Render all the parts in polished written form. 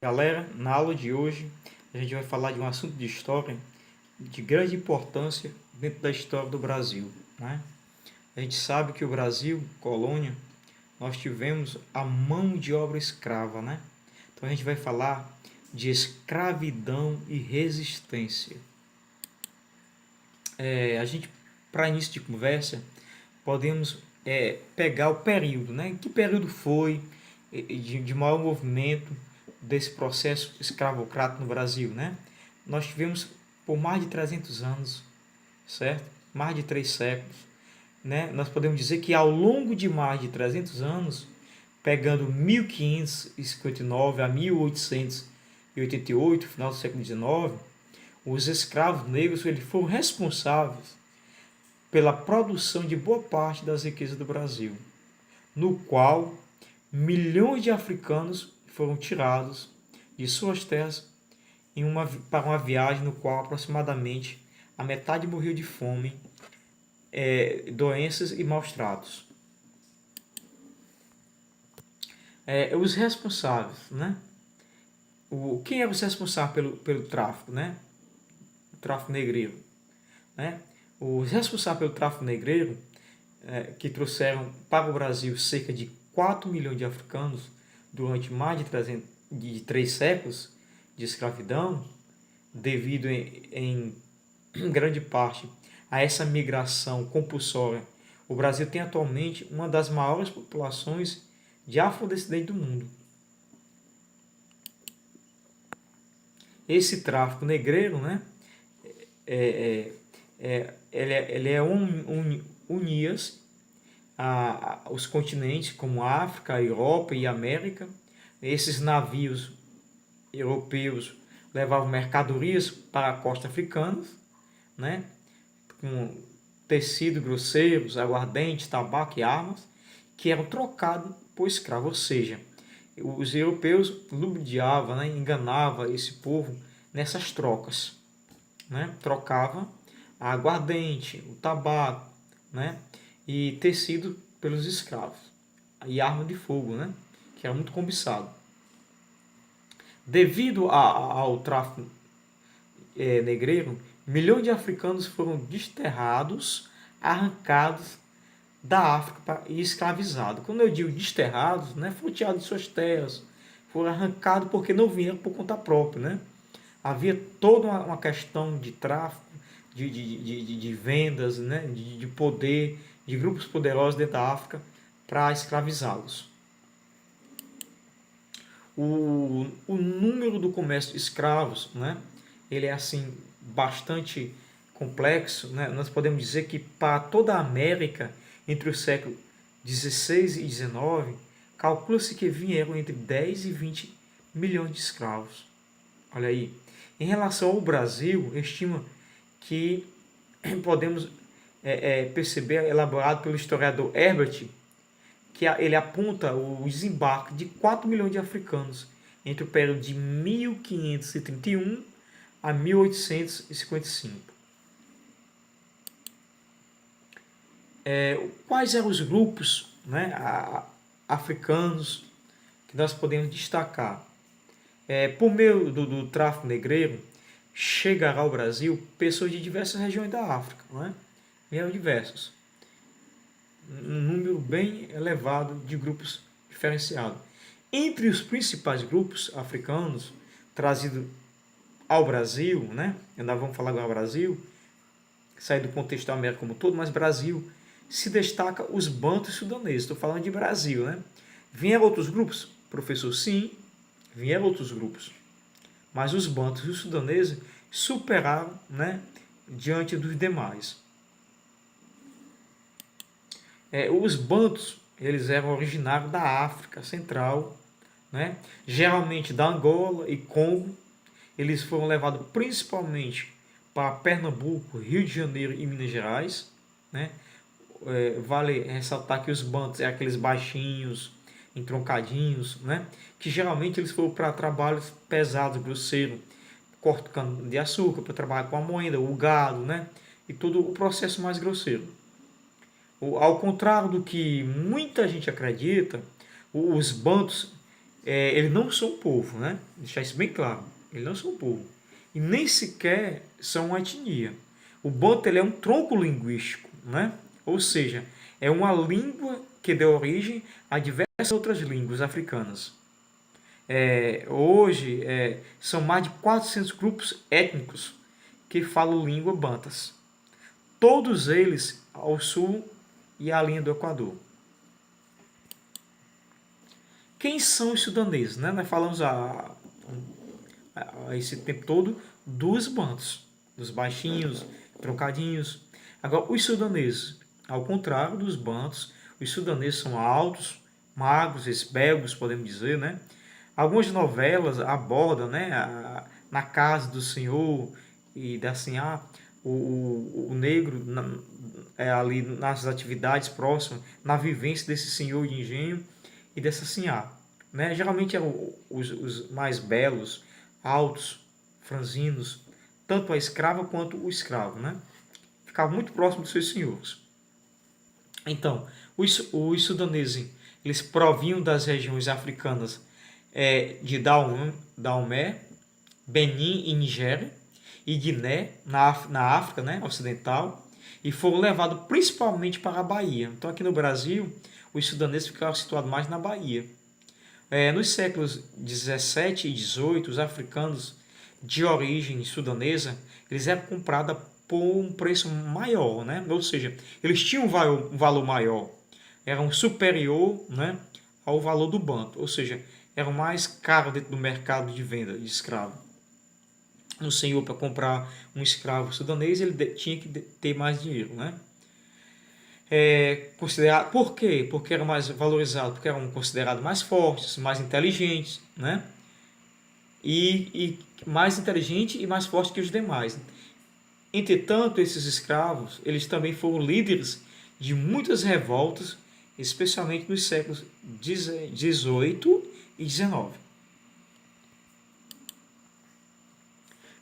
Galera, na aula de hoje a gente vai falar de um assunto de história de grande importância dentro da história do Brasil, né? A gente sabe que o Brasil, colônia, nós tivemos a mão de obra escrava, né? Então a gente vai falar de escravidão e resistência. Para início de conversa, podemos pegar o período, né? Que período foi de maior movimento desse processo escravocrata no Brasil, né? Nós tivemos por mais de 300 anos, certo? Mais de 3 séculos, né? Nós podemos dizer que ao longo de mais de 300 anos, pegando 1559 a 1888, final do século XIX, os escravos negros foram responsáveis pela produção de boa parte das riquezas do Brasil, no qual milhões de africanos foram tirados de suas terras para uma viagem no qual aproximadamente a metade morreu de fome, doenças e maus tratos. Os responsáveis, né? Quem é os responsáveis pelo tráfico, né? O tráfico negreiro, né? Os responsáveis pelo tráfico negreiro, que trouxeram para o Brasil cerca de 4 milhões de africanos durante mais de 3 séculos de escravidão, devido em grande parte a essa migração compulsória. O Brasil tem atualmente uma das maiores populações de afrodescendentes do mundo. Esse tráfico negreiro, né, ele unia os continentes como África, Europa e América. Esses navios europeus levavam mercadorias para a costa africana, né, com tecido grosseiros, aguardente, tabaco e armas, que eram trocados por escravos. Ou seja, os europeus ludibriavam, né, enganavam esse povo nessas trocas, né? Trocava a aguardente, o tabaco, né, e tecido pelos escravos, e arma de fogo, né, que era muito cobiçado. Devido ao tráfico negreiro, milhões de africanos foram desterrados, arrancados da África e escravizados. Quando eu digo desterrados, né, foram tirados de suas terras, foram arrancados porque não vieram por conta própria, né? Havia toda uma questão de tráfico, de vendas, né, de poder, de grupos poderosos dentro da África para escravizá-los. O número do comércio de escravos, né, ele é assim bastante complexo, né? Nós podemos dizer que para toda a América, entre os séculos 16 e 19, calcula-se que vieram entre 10 e 20 milhões de escravos. Olha aí. Em relação ao Brasil, estima que podemos perceber, elaborado pelo historiador Herbert, que ele aponta o desembarque de 4 milhões de africanos entre o período de 1531 a 1855. Quais eram os grupos, né, africanos que nós podemos destacar? Por meio do tráfico negreiro, chegará ao Brasil pessoas de diversas regiões da África, né? Vieram diversos. Um número bem elevado de grupos diferenciados. Entre os principais grupos africanos trazidos ao Brasil, né? Ainda vamos falar agora do Brasil, sair do contexto da América como um todo, mas Brasil se destaca os bantos sudaneses. Estou falando de Brasil, né? Vieram outros grupos? Professor, sim, vieram outros grupos. Mas os bantos e os sudaneses superaram, né, diante dos demais. Os bantos, eles eram originários da África Central, né? Geralmente da Angola e Congo. Eles foram levados principalmente para Pernambuco, Rio de Janeiro e Minas Gerais, né? Vale ressaltar que os bantos é aqueles baixinhos, entroncadinhos, né, que geralmente eles foram para trabalhos pesados, grosseiros, corte cana de açúcar, para trabalhar com a moenda, o gado, né, e todo o processo mais grosseiro. Ao contrário do que muita gente acredita, os bantos eles não são um povo, né? Deixar isso bem claro. Eles não são um povo. E nem sequer são uma etnia. O Banto ele é um tronco linguístico, né? Ou seja, é uma língua que deu origem a diversas outras línguas africanas. Hoje, são mais de 400 grupos étnicos que falam língua bantas. Todos eles ao sul e à linha do Equador. Quem são os sudaneses? Né? Nós falamos esse tempo todo dos bantos, dos baixinhos, troncadinhos. Agora, os sudaneses, ao contrário dos bantos, os sudaneses são altos, magros, esbelgos, podemos dizer, né? Algumas novelas abordam, né, na casa do senhor e da senhora, o negro ali nas atividades próximas, na vivência desse senhor de engenho e dessa senhora. Né? Geralmente eram os mais belos, altos, franzinos, tanto a escrava quanto o escravo. Né? Ficavam muito próximos dos seus senhores. Então, os sudaneses eles provinham das regiões africanas de Daomé, Benin e Nigéria, e Guiné, na África, né, ocidental, e foram levados principalmente para a Bahia. Então, aqui no Brasil, os sudaneses ficaram situados mais na Bahia. Nos séculos 17 e 18, os africanos de origem sudanesa, eles eram comprados por um preço maior, né? Ou seja, eles tinham um valor maior, eram superior, né, ao valor do banto, ou seja, eram mais caros dentro do mercado de venda de escravo. Um senhor para comprar um escravo sudanês, ele tinha que ter mais dinheiro, né? Por quê? Porque eram mais valorizados, porque eram considerados mais fortes, mais inteligentes, né? E mais inteligente e mais forte que os demais. Entretanto, esses escravos, eles também foram líderes de muitas revoltas, especialmente nos séculos 18 e 19.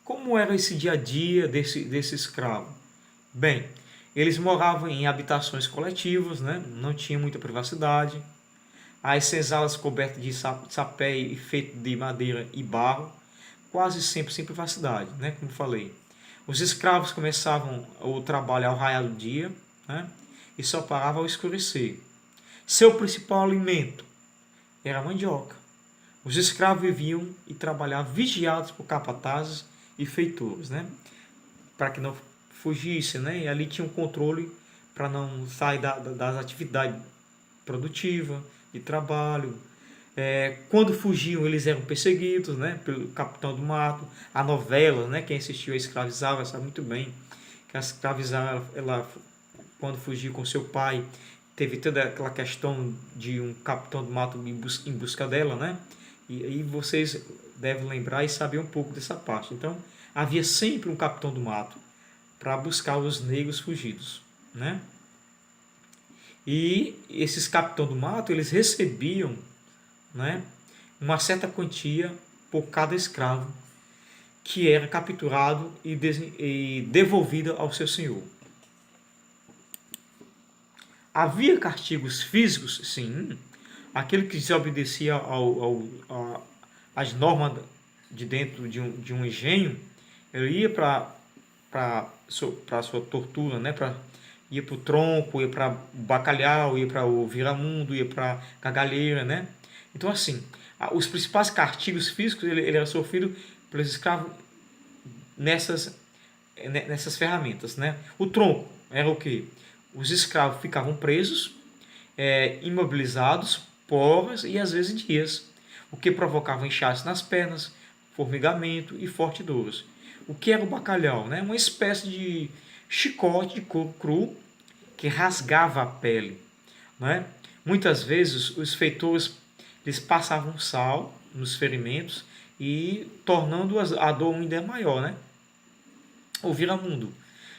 Como era esse dia a dia desse escravo? Bem, eles moravam em habitações coletivas, né? Não tinha muita privacidade. As senzalas cobertas de sapé e feito de madeira e barro, quase sempre sem privacidade, né? Como falei. Os escravos começavam o trabalho ao raiar do dia, né? E só paravam ao escurecer. Seu principal alimento era a mandioca. Os escravos viviam e trabalhavam vigiados por capatazes e feitores, né? Para que não fugissem, né? E ali tinha um controle para não sair das atividades produtivas, de trabalho. Quando fugiam, eles eram perseguidos, né? Pelo capitão do mato. A novela, né? Quem assistiu a Escravizada sabe muito bem que a Escravizada, ela, quando fugiu com seu pai, teve toda aquela questão de um capitão do mato em busca dela, né? E aí vocês devem lembrar e saber um pouco dessa parte. Então, havia sempre um capitão do mato para buscar os negros fugidos, né? E esses capitães do mato, eles recebiam, né, uma certa quantia por cada escravo que era capturado e devolvido ao seu senhor. Havia castigos físicos, sim. Aquele que desobedecia às normas de dentro de um engenho, ele ia para a sua tortura, né? Ia para o tronco, ia para o bacalhau, ia para o viramundo, ia para a galheira, né? Então, assim, os principais castigos físicos ele era sofrido pelos escravos nessas ferramentas, né? O tronco era o quê? Os escravos ficavam presos, imobilizados por horas e às vezes dias, o que provocava inchaço nas pernas, formigamento e fortes dores. O que era o bacalhau? Né? Uma espécie de chicote de couro cru que rasgava a pele. Né? Muitas vezes os feitores eles passavam sal nos ferimentos e tornando a dor ainda maior. Né? O viramundo.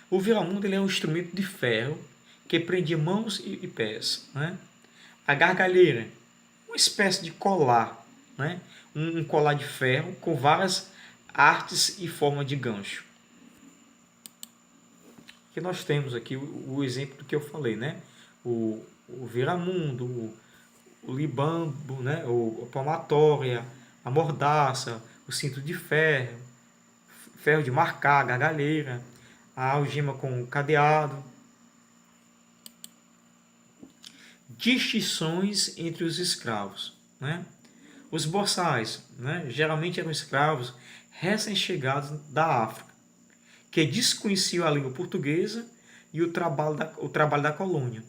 O viramundo ele é um instrumento de ferro que prendia mãos e pés. Né? A gargalheira, uma espécie de colar, né? Um colar de ferro com várias artes e forma de gancho. Que nós temos aqui o exemplo do que eu falei, né? O viramundo, o libambo, né? A palmatória, a mordaça, o cinto de ferro, ferro de marcar, a gargalheira, a algema com cadeado. Distinções entre os escravos, né? Os boçais, né? Geralmente eram escravos recém-chegados da África, que desconheciam a língua portuguesa e o trabalho da colônia.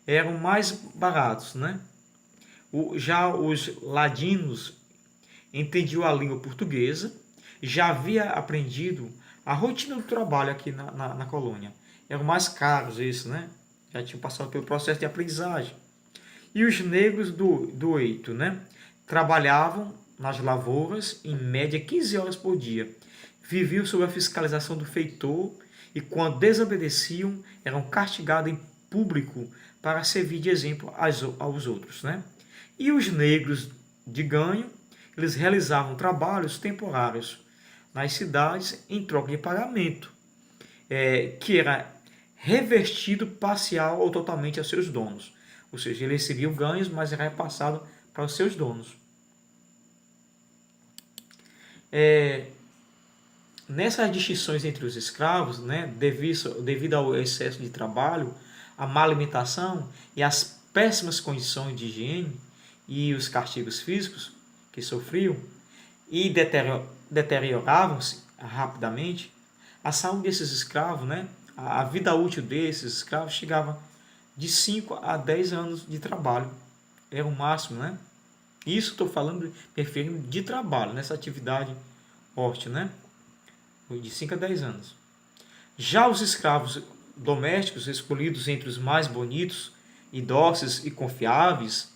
Eram mais baratos, né? Já os ladinos entendiam a língua portuguesa, já havia aprendido a rotina do trabalho aqui na colônia. Eram mais caros isso, né? Já tinham passado pelo processo de aprendizagem. E os negros do Eito, né? Trabalhavam nas lavouras em média 15 horas por dia. Viviam sob a fiscalização do feitor e, quando desobedeciam, eram castigados em público para servir de exemplo aos outros, né? E os negros de ganho, eles realizavam trabalhos temporários nas cidades em troca de pagamento, que era revertido parcial ou totalmente aos seus donos. Ou seja, ele recebia ganhos, mas era repassado para os seus donos. Nessas distinções entre os escravos, né, devido ao excesso de trabalho, a má alimentação e as péssimas condições de higiene e os castigos físicos que sofriam e deterioravam-se rapidamente, a saúde desses escravos, né, a vida útil desses escravos chegava de 5 a 10 anos de trabalho. Era o máximo, né? Isso estou falando, me referindo de trabalho, nessa atividade horta, né? De 5 a 10 anos. Já os escravos domésticos, escolhidos entre os mais bonitos e dóceis e confiáveis,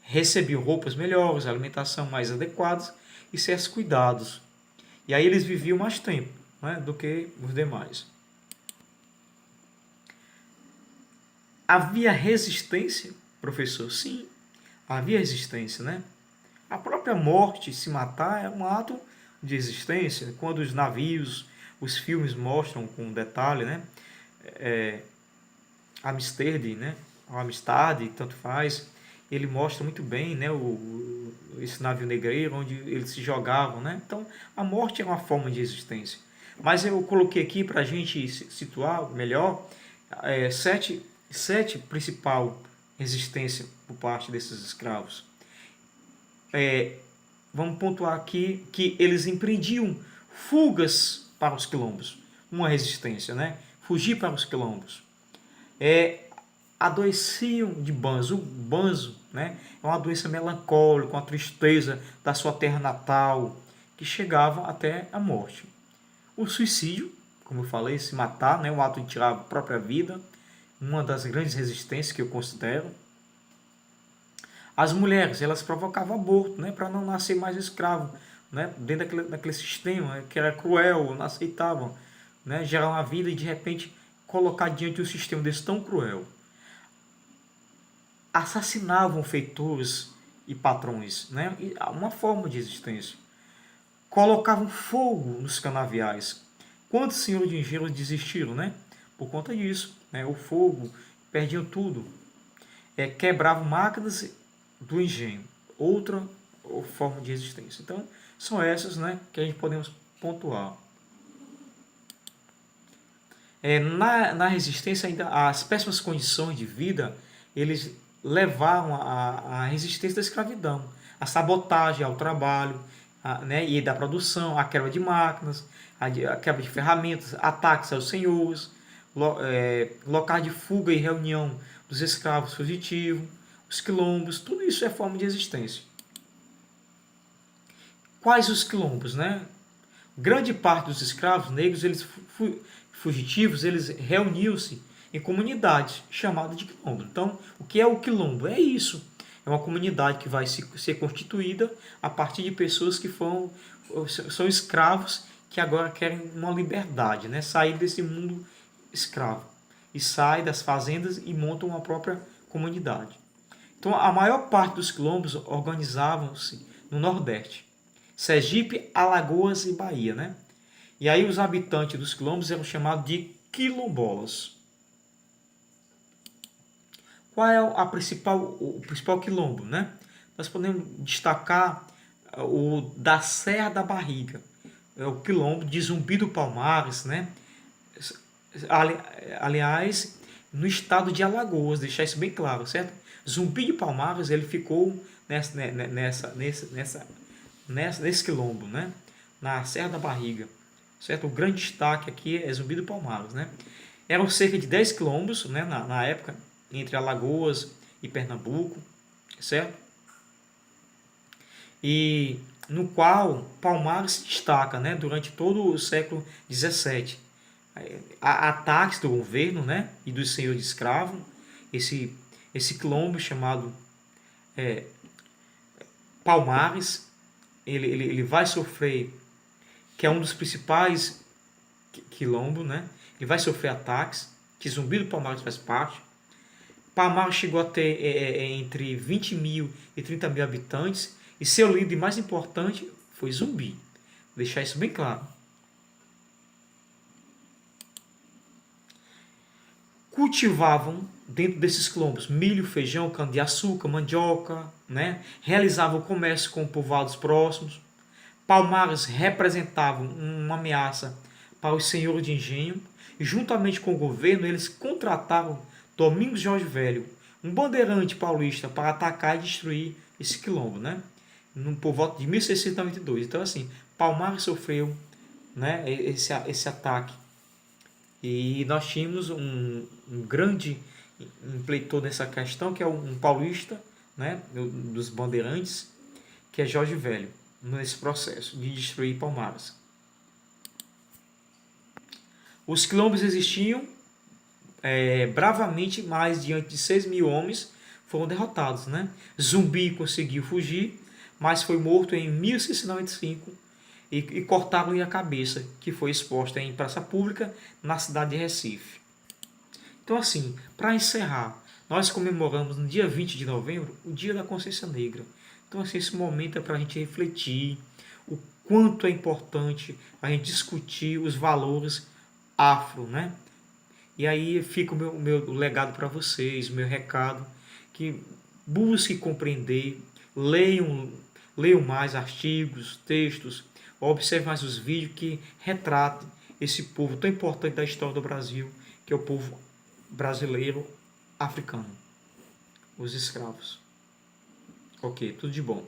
recebiam roupas melhores, alimentação mais adequada e certos cuidados. E aí eles viviam mais tempo, né, do que os demais. Havia resistência, professor? Sim, havia resistência, né? A própria morte, se matar, é um ato de existência. Quando os navios, os filmes mostram com detalhe, né? Amistad, né? A Amistad, tanto faz. Ele mostra muito bem, né? Esse navio negreiro, onde eles se jogavam, né? Então, a morte é uma forma de existência. Mas eu coloquei aqui para a gente situar melhor sete principal resistência por parte desses escravos. Vamos pontuar aqui que eles empreendiam fugas para os quilombos, uma resistência, né? Fugir para os quilombos. Adoeciam de banzo. O banzo, né, é uma doença melancólica, uma tristeza da sua terra natal, que chegava até a morte. O suicídio, como eu falei, se matar, né, o ato de tirar a própria vida, uma das grandes resistências que eu considero. As mulheres, elas provocavam aborto, né, para não nascer mais escravo, né, dentro daquele sistema que era cruel, não aceitavam, né, gerar uma vida e de repente colocar diante de um sistema desse tão cruel. Assassinavam feitores e patrões, né, uma forma de existência. Colocavam fogo nos canaviais. Quantos senhores de engenho desistiram, né, por conta disso, né, o fogo, perdiam tudo. Quebravam máquinas do engenho, outra forma de existência. Então, são essas, né, que a gente podemos pontuar. Na resistência, ainda as péssimas condições de vida, eles levaram à resistência da escravidão, a sabotagem ao trabalho, né, e da produção, a quebra de máquinas, a quebra de ferramentas, ataques aos senhores, locais de fuga e reunião dos escravos fugitivos, os quilombos, tudo isso é forma de existência. Quais os quilombos, né? Grande parte dos escravos negros, eles fugitivos, eles reuniam-se em comunidades chamadas de quilombo. Então, o que é o quilombo? É isso. É uma comunidade que vai ser constituída a partir de pessoas que são escravos que agora querem uma liberdade, né? Sair desse mundo escravo. E saem das fazendas e montam uma própria comunidade. Então, a maior parte dos quilombos organizavam-se no Nordeste. Sergipe, Alagoas e Bahia, né? E aí os habitantes dos quilombos eram chamados de quilombolas. Qual é o principal quilombo, né? Nós podemos destacar o da Serra da Barriga, é o quilombo de Zumbi do Palmares, né? Aliás, no estado de Alagoas, deixar isso bem claro, certo? Zumbi de Palmares, ele ficou nesse quilombo, né? Na Serra da Barriga, certo? O grande destaque aqui é Zumbi do Palmares, né? Eram cerca de 10 quilombos, né, na época, entre Alagoas e Pernambuco, certo? E no qual Palmares se destaca, né, durante todo o século XVII. Ataques do governo, né, e do senhor de escravo, esse quilombo chamado Palmares, ele vai sofrer, que é um dos principais quilombos, né, ele vai sofrer ataques, que Zumbi do Palmares faz parte. Palmares chegou a ter entre 20 mil e 30 mil habitantes, e seu líder mais importante foi Zumbi. Vou deixar isso bem claro. Cultivavam dentro desses quilombos milho, feijão, cana-de-açúcar, mandioca, né? Realizavam comércio com povoados próximos. Palmares representavam uma ameaça para os senhores de engenho, e juntamente com o governo eles contrataram Domingos Jorge Velho, um bandeirante paulista, para atacar e destruir esse quilombo, né? Por volta de 1692. Então, assim, Palmares sofreu, né, esse ataque. E nós tínhamos um grande impleitor nessa questão, que é um paulista, né, dos bandeirantes, que é Jorge Velho, nesse processo de destruir Palmares. Os quilombos existiam bravamente, mas diante de 6 mil homens foram derrotados, né? Zumbi conseguiu fugir, mas foi morto em 1695 e cortaram-lhe a cabeça, que foi exposta em praça pública na cidade de Recife. Então, assim, para encerrar, nós comemoramos no dia 20 de novembro o Dia da Consciência Negra. Então, assim, esse momento é para a gente refletir o quanto é importante a gente discutir os valores afro, né? E aí fica o meu legado para vocês, o meu recado, que busque compreender, leiam mais artigos, textos, observe mais os vídeos que retratem esse povo tão importante da história do Brasil, que é o povo brasileiro africano, os escravos. Ok, tudo de bom.